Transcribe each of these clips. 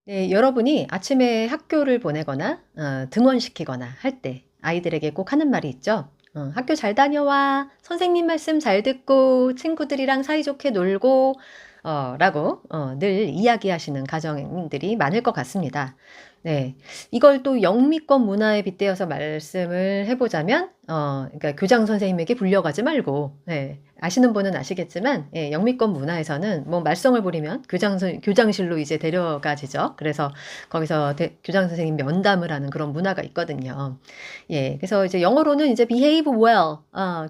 네, 여러분이 아침에 학교를 보내거나 등원시키거나 할 때 아이들에게 꼭 하는 말이 있죠. "학교 잘 다녀와. 선생님 말씀 잘 듣고 친구들이랑 사이좋게 놀고." 라고 늘 이야기하시는 가정들이 많을 것 같습니다. 네. 이걸 또 영미권 문화에 빗대어서 말씀을 해 보자면 그러니까 교장 선생님에게 불려가지 말고, 네, 아시는 분은 아시겠지만, 예, 영미권 문화에서는 뭐 말썽을 부리면 교장실로 이제 데려가지죠. 그래서 거기서 교장 선생님 면담을 하는 그런 문화가 있거든요. 예, 그래서 이제 영어로는 이제 behave well,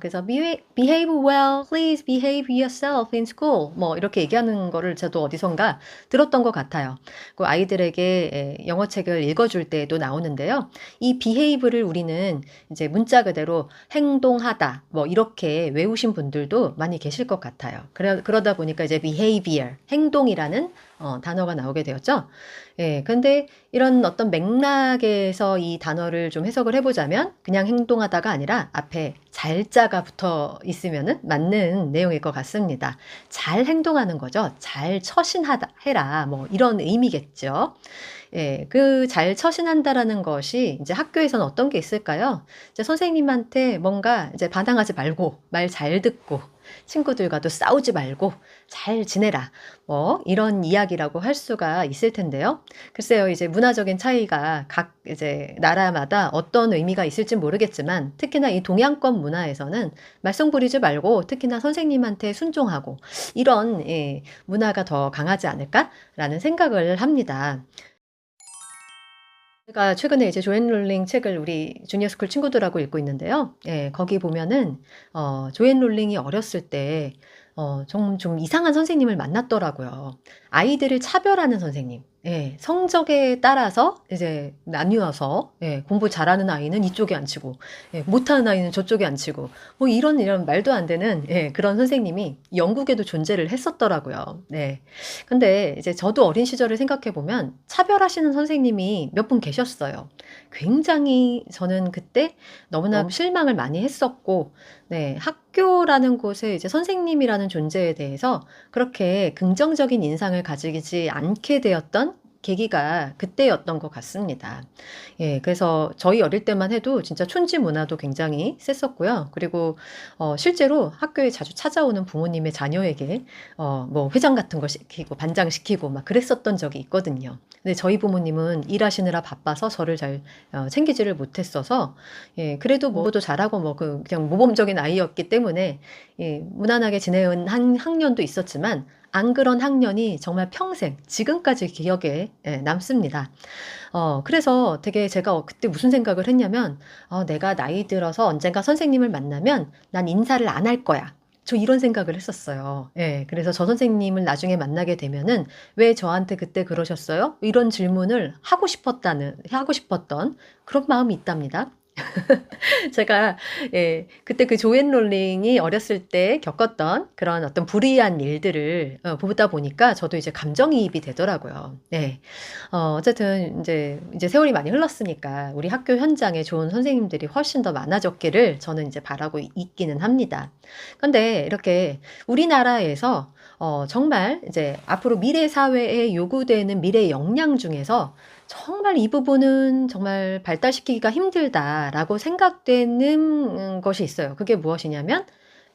그래서 behave well, please behave yourself in school, 뭐 이렇게 얘기하는 거를 저도 어디선가 들었던 것 같아요. 그 아이들에게 영어 책을 읽어줄 때도 나오는데요. 이 behave를 우리는 이제 문자 그대로 행동하다, 뭐 이렇게 외우신 분들도 많이 계실 것 같아요. 그러다 보니까 이제 behavior, 행동이라는 단어가 나오게 되었죠. 예, 근데 이런 어떤 맥락에서 이 단어를 좀 해석을 해보자면 그냥 행동하다가 아니라 앞에 잘자가 붙어 있으면은 맞는 내용일 것 같습니다. 잘 행동하는 거죠. 잘 처신하다 해라, 뭐 이런 의미겠죠. 예, 그 잘 처신한다라는 것이 이제 학교에서는 어떤 게 있을까요? 이제 선생님한테 뭔가 이제 반항하지 말고 말 잘 듣고 친구들과도 싸우지 말고 잘 지내라, 뭐 이런 이야기라고 할 수가 있을 텐데요. 글쎄요, 이제 문화적인 차이가 각 이제 나라마다 어떤 의미가 있을지 모르겠지만, 특히나 이 동양권 문화에서는 말썽 부리지 말고 특히나 선생님한테 순종하고 이런, 예, 문화가 더 강하지 않을까라는 생각을 합니다. 제가 최근에 이제 조앤 롤링 책을 우리 주니어 스쿨 친구들하고 읽고 있는데요. 예, 거기 보면은 조앤 롤링이 어렸을 때 좀 이상한 선생님을 만났더라고요. 아이들을 차별하는 선생님. 예, 성적에 따라서 이제 나뉘어서, 예, 공부 잘하는 아이는 이쪽에 앉히고, 예, 못하는 아이는 저쪽에 앉히고, 뭐 이런 말도 안 되는, 예, 그런 선생님이 영국에도 존재를 했었더라고요. 네. 근데 이제 저도 어린 시절을 생각해 보면 차별하시는 선생님이 몇 분 계셨어요. 굉장히 저는 그때 너무나 실망을 많이 했었고, 네, 학교라는 곳에 이제 선생님이라는 존재에 대해서 그렇게 긍정적인 인상을 가지지 않게 되었던 계기가 그때였던 것 같습니다. 예, 그래서 저희 어릴 때만 해도 진짜 촌지 문화도 굉장히 셌었고요. 그리고 실제로 학교에 자주 찾아오는 부모님의 자녀에게 뭐 회장 같은 거 시키고 반장 시키고 막 그랬었던 적이 있거든요. 근데 저희 부모님은 일하시느라 바빠서 저를 잘 챙기지를 못했어서, 예, 그래도 뭐 공부도 잘하고 뭐 그냥 모범적인 아이였기 때문에, 예, 무난하게 지내온 한 학년도 있었지만 안 그런 학년이 정말 평생 지금까지 기억에, 예, 남습니다. 그래서 되게 제가 그때 무슨 생각을 했냐면, '내가 나이 들어서 언젠가 선생님을 만나면 난 인사를 안 할 거야.' 저 이런 생각을 했었어요. 예. 그래서 저 선생님을 나중에 만나게 되면은 "왜 저한테 그때 그러셨어요?" 이런 질문을 하고 싶었던 그런 마음이 있답니다. 제가, 예, 그때 그 조앤 롤링이 어렸을 때 겪었던 그런 어떤 불이한 일들을 보다 보니까 저도 이제 감정이입이 되더라고요. 네. 어쨌든 이제 세월이 많이 흘렀으니까 우리 학교 현장에 좋은 선생님들이 훨씬 더 많아졌기를 저는 이제 바라고 있기는 합니다. 근데 이렇게 우리나라에서 정말 이제 앞으로 미래 사회에 요구되는 미래 역량 중에서 정말 '이 부분은 정말 발달시키기가 힘들다.'라고 생각되는 것이 있어요. 그게 무엇이냐면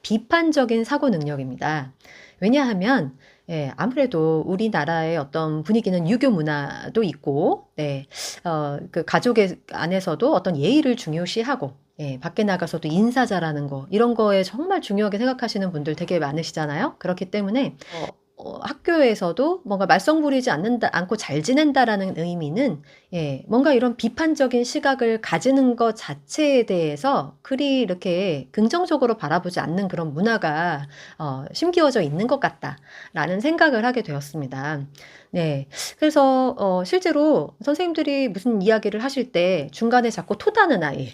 비판적인 사고 능력입니다. 왜냐하면, 예, 아무래도 우리나라의 어떤 분위기는 유교 문화도 있고, 네, 그 가족의 안에서도 어떤 예의를 중요시하고, 예, 밖에 나가서도 인사 잘하는 거 이런 거에 정말 중요하게 생각하시는 분들 되게 많으시잖아요. 그렇기 때문에 학교에서도 뭔가 말썽 부리지 않고 잘 지낸다라는 의미는, 예, 뭔가 이런 비판적인 시각을 가지는 것 자체에 대해서 그리 이렇게 긍정적으로 바라보지 않는 그런 문화가 심기어져 있는 것 같다라는 생각을 하게 되었습니다. 네. 그래서 실제로 선생님들이 무슨 이야기를 하실 때 중간에 자꾸 토다는 아이,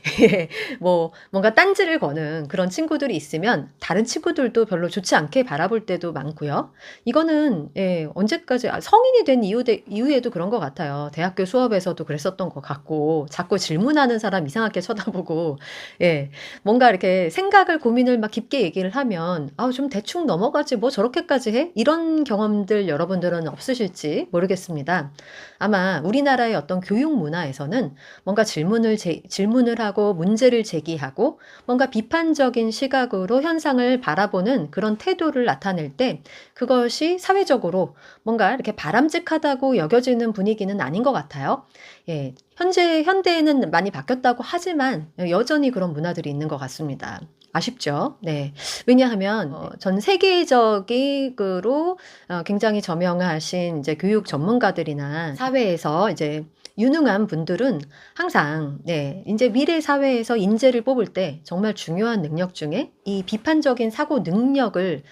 뭐 뭔가 딴지를 거는 그런 친구들이 있으면 다른 친구들도 별로 좋지 않게 바라볼 때도 많고요. 이거는 예 언제까지 성인이 된 이후에도 그런 것 같아요. 대학교 수업에서도 그랬었던 것 같고 자꾸 질문하는 사람 이상하게 쳐다보고 예 뭔가 이렇게 생각을 고민을 막 깊게 얘기를 하면 '아 좀 대충 넘어가지 뭐 저렇게까지 해?' 이런 경험들 여러분들은 없으실지 모르겠습니다. 아마 우리나라의 어떤 교육 문화에서는 뭔가 질문을 하고 문제를 제기하고 뭔가 비판적인 시각으로 현상을 바라보는 그런 태도를 나타낼 때 그것이 사회적으로 뭔가 이렇게 바람직하다고 여겨지는 분위기는 아닌 것 같아요. 예. 현대에는 많이 바뀌었다고 하지만 여전히 그런 문화들이 있는 것 같습니다. 아쉽죠. 네. 왜냐하면 전 세계적으로 굉장히 저명하신 이제 교육 전문가들이나 사회에서 이제 유능한 분들은 항상 네 인제 미래 사회에서 인재를 뽑을 때 정말 중요한 능력 중에 이 비판적인 사고 능력을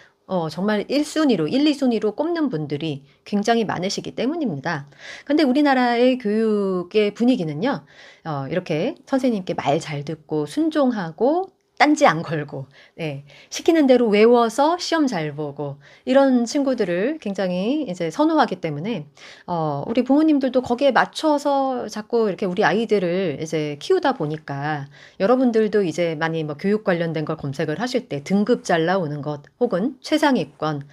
정말 1 순위로 1-2 순위로 꼽는 분들이 굉장히 많으시기 때문입니다. 근데 우리나라의 교육의 분위기는요. 이렇게 선생님께 말 잘 듣고 순종하고 딴지 안 걸고 네 시키는 대로 외워서 시험 잘 보고 이런 친구들을 굉장히 이제 선호하기 때문에 우리 부모님들도 거기에 맞춰서 자꾸 이렇게 우리 아이들을 이제 키우다 보니까 여러분들도 이제 많이 뭐 교육 관련된 걸 검색을 하실 때 등급 잘 나오는 것 혹은 최상위권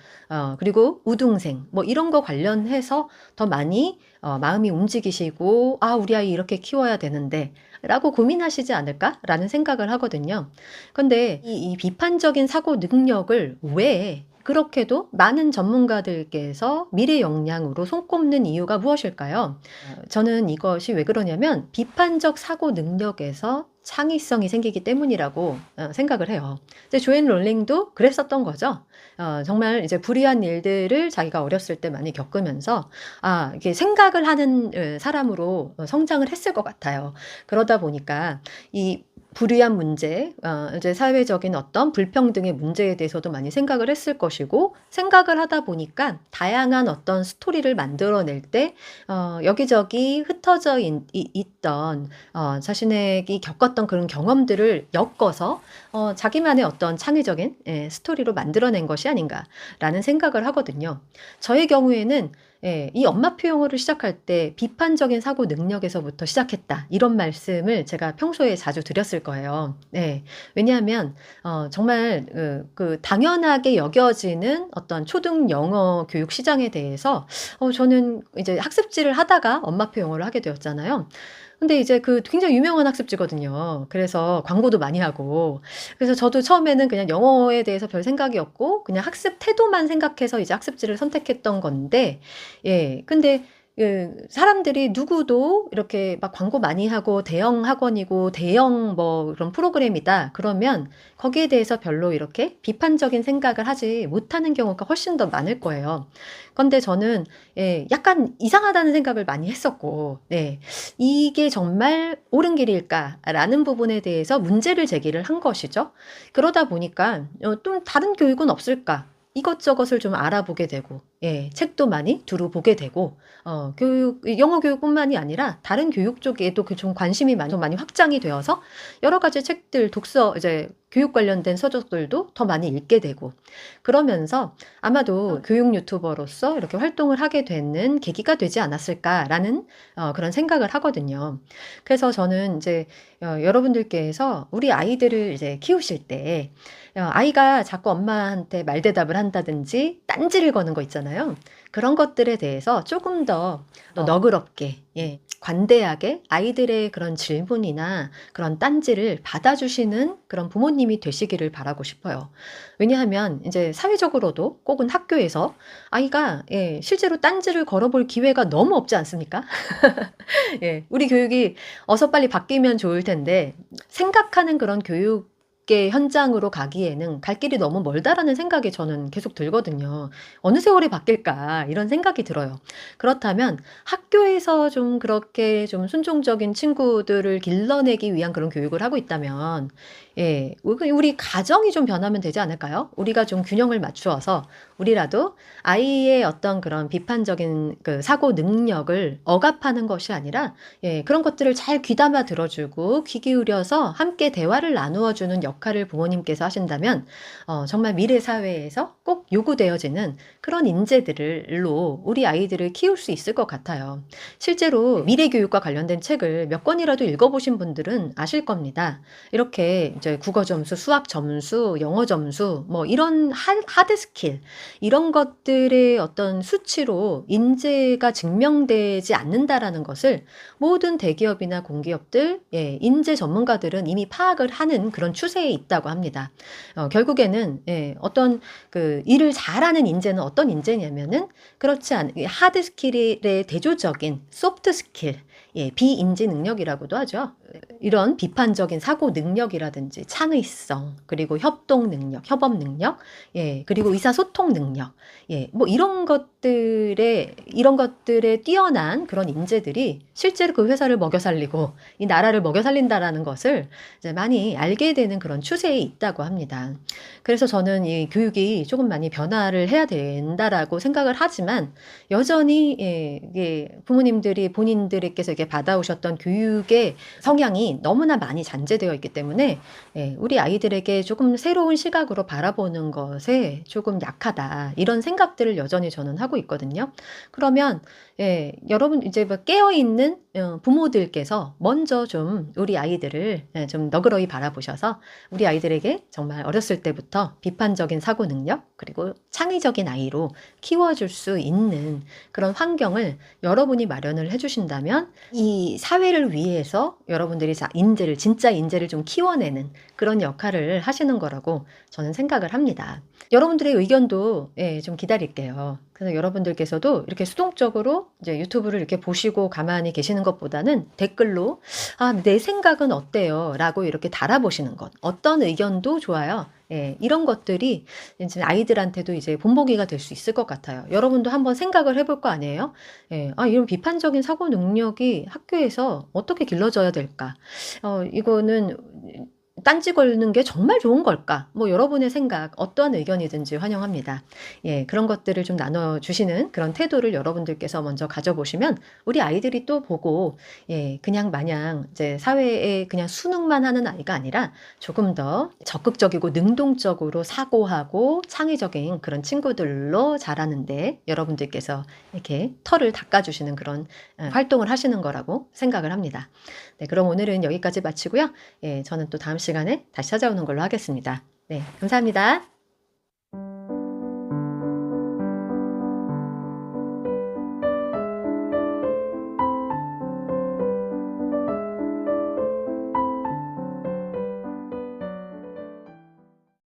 그리고 우등생 뭐 이런 거 관련해서 더 많이 마음이 움직이시고 '아 우리 아이 이렇게 키워야 되는데.' 라고 고민하시지 않을까라는 생각을 하거든요. 근데 이 비판적인 사고 능력을 왜 그렇게도 많은 전문가들께서 미래 역량으로 손꼽는 이유가 무엇일까요? 저는 이것이 왜 그러냐면 비판적 사고 능력에서 창의성이 생기기 때문이라고 생각을 해요. 근데 조앤 롤링도 그랬었던 거죠. 정말 이제 불의한 일들을 자기가 어렸을 때 많이 겪으면서 이게 생각을 하는 사람으로 성장을 했을 것 같아요. 그러다 보니까 이 불의한 문제 이제 사회적인 어떤 불평등의 문제에 대해서도 많이 생각을 했을 것이고 생각을 하다 보니까 다양한 어떤 스토리를 만들어낼 때 여기저기 흩어져 있던 자신이 겪었던 그런 경험들을 엮어서 자기만의 어떤 창의적인 스토리로 만들어낸 것이 아닌가라는 생각을 하거든요. 저의 경우에는 이 엄마표 영어를 시작할 때 "비판적인 사고 능력에서부터 시작했다." 이런 말씀을 제가 평소에 자주 드렸을 거예요. 네. 왜냐하면 정말 당연하게 여겨지는 어떤 초등 영어 교육 시장에 대해서 저는 이제 학습지를 하다가 엄마표 영어를 하게 되었잖아요. 근데 이제 굉장히 유명한 학습지거든요. 그래서 광고도 많이 하고. 그래서 저도 처음에는 그냥 영어에 대해서 별 생각이 없고 그냥 학습 태도만 생각해서 이제 학습지를 선택했던 건데 예 근데 사람들이 누구도 이렇게 막 광고 많이 하고 대형 학원이고 대형 뭐 그런 프로그램이다 그러면 거기에 대해서 별로 이렇게 비판적인 생각을 하지 못하는 경우가 훨씬 더 많을 거예요. 근데 저는 약간 이상하다는 생각을 많이 했었고 네 '이게 정말 옳은 길일까?'라는 부분에 대해서 문제를 제기를 한 것이죠. 그러다 보니까 '좀 다른 교육은 없을까?' 이것저것을 좀 알아보게 되고 책도 많이 두루 보게 되고 영어 교육뿐만이 아니라 다른 교육 쪽에도 좀 관심이 좀 많이 확장이 되어서 여러 가지 책들 독서 이제 교육 관련된 서적들도 더 많이 읽게 되고 그러면서 아마도 교육 유튜버로서 이렇게 활동을 하게 되는 계기가 되지 않았을까라는 그런 생각을 하거든요. 그래서 저는 이제 여러분들께서 우리 아이들을 이제 키우실 때 아이가 자꾸 엄마한테 말대답을 한다든지 딴지를 거는 거 있잖아요. 그런 것들에 대해서 조금 더 너그럽게 관대하게 아이들의 그런 질문이나 그런 딴지를 받아주시는 그런 부모님이 되시기를 바라고 싶어요. 왜냐하면 이제 사회적으로도 혹은 학교에서 아이가 실제로 딴지를 걸어볼 기회가 너무 없지 않습니까? 우리 교육이 어서 빨리 바뀌면 좋을 텐데 생각하는 그런 교육의 현장으로 가기에는 갈 길이 너무 멀다라는 생각이 저는 계속 들거든요. '어느 세월에 바뀔까?' 이런 생각이 들어요. 그렇다면 학교에서 좀 그렇게 좀 순종적인 친구들을 길러내기 위한 그런 교육을 하고 있다면 우리 가정이 좀 변하면 되지 않을까요? 우리가 좀 균형을 맞추어서 우리라도 아이의 어떤 그런 비판적인 사고 능력을 억압하는 것이 아니라 그런 것들을 잘 귀담아 들어주고 귀 기울여서 함께 대화를 나누어 주는 역할을 역할을 부모님께서 하신다면 정말 미래 사회에서 꼭 요구되어지는 그런 인재들로 우리 아이들을 키울 수 있을 것 같아요. 실제로 미래 교육과 관련된 책을 몇 권이라도 읽어보신 분들은 아실 겁니다. 이렇게 이제 국어 점수, 수학 점수, 영어 점수, 뭐 이런 하드 스킬, 이런 것들의 어떤 수치로 인재가 증명되지 않는다라는 것을 모든 대기업이나 공기업들, 인재 전문가들은 이미 파악을 하는 그런 추세에 있다고 합니다. 결국에는 어떤 그 일을 잘하는 인재는 어떤 인재냐면은 그렇지 않은 하드 스킬의 대조적인 소프트 스킬, 비인지 능력이라고도 하죠. 이런 비판적인 사고 능력이라든지 창의성, 그리고 협동 능력, 협업 능력, 그리고 의사소통 능력, 뭐 이런 것들에 뛰어난 그런 인재들이 실제로 그 회사를 먹여 살리고 이 나라를 먹여 살린다라는 것을 이제 많이 알게 되는 그런 추세에 있다고 합니다. 그래서 저는 이 교육이 조금 많이 변화를 해야 된다라고 생각을 하지만 여전히 이게 부모님들이 본인들께서 이렇게 받아오셨던 교육의 성향이 너무나 많이 잔재되어 있기 때문에 우리 아이들에게 조금 새로운 시각으로 바라보는 것에 조금 약하다, 이런 생각들을 여전히 저는 하고 있거든요. 그러면 여러분 이제 뭐 깨어있는 부모들께서 먼저 좀 우리 아이들을 좀 너그러이 바라보셔서 우리 아이들에게 정말 어렸을 때부터 비판적인 사고 능력, 그리고 창의적인 아이로 키워줄 수 있는 그런 환경을 여러분이 마련을 해주신다면 이 사회를 위해서 여러분들이 진짜 인재를 좀 키워내는 그런 역할을 하시는 거라고 저는 생각을 합니다. 여러분들의 의견도 좀 기다릴게요. 그래서 여러분들께서도 이렇게 수동적으로 이제 유튜브를 이렇게 보시고 가만히 계시는 것보다는 댓글로 내 생각은 어때요? 라고 이렇게 달아보시는 것. 어떤 의견도 좋아요. 이런 것들이 이제 아이들한테도 이제 본보기가 될 수 있을 것 같아요. 여러분도 한번 생각을 해볼 거 아니에요? 이런 비판적인 사고 능력이 학교에서 어떻게 길러져야 될까? 이거는 딴지 걸는 게 정말 좋은 걸까? 뭐 여러분의 생각, 어떠한 의견이든지 환영합니다. 그런 것들을 좀 나눠주시는 그런 태도를 여러분들께서 먼저 가져보시면 우리 아이들이 또 보고 그냥 마냥 이제 사회에 그냥 수능만 하는 아이가 아니라 조금 더 적극적이고 능동적으로 사고하고 창의적인 그런 친구들로 자라는데 여러분들께서 이렇게 털을 닦아주시는 그런 활동을 하시는 거라고 생각을 합니다. 네, 그럼 오늘은 여기까지 마치고요. 저는 또 다음 시간에 다시 찾아오는 걸로 하겠습니다. 네, 감사합니다.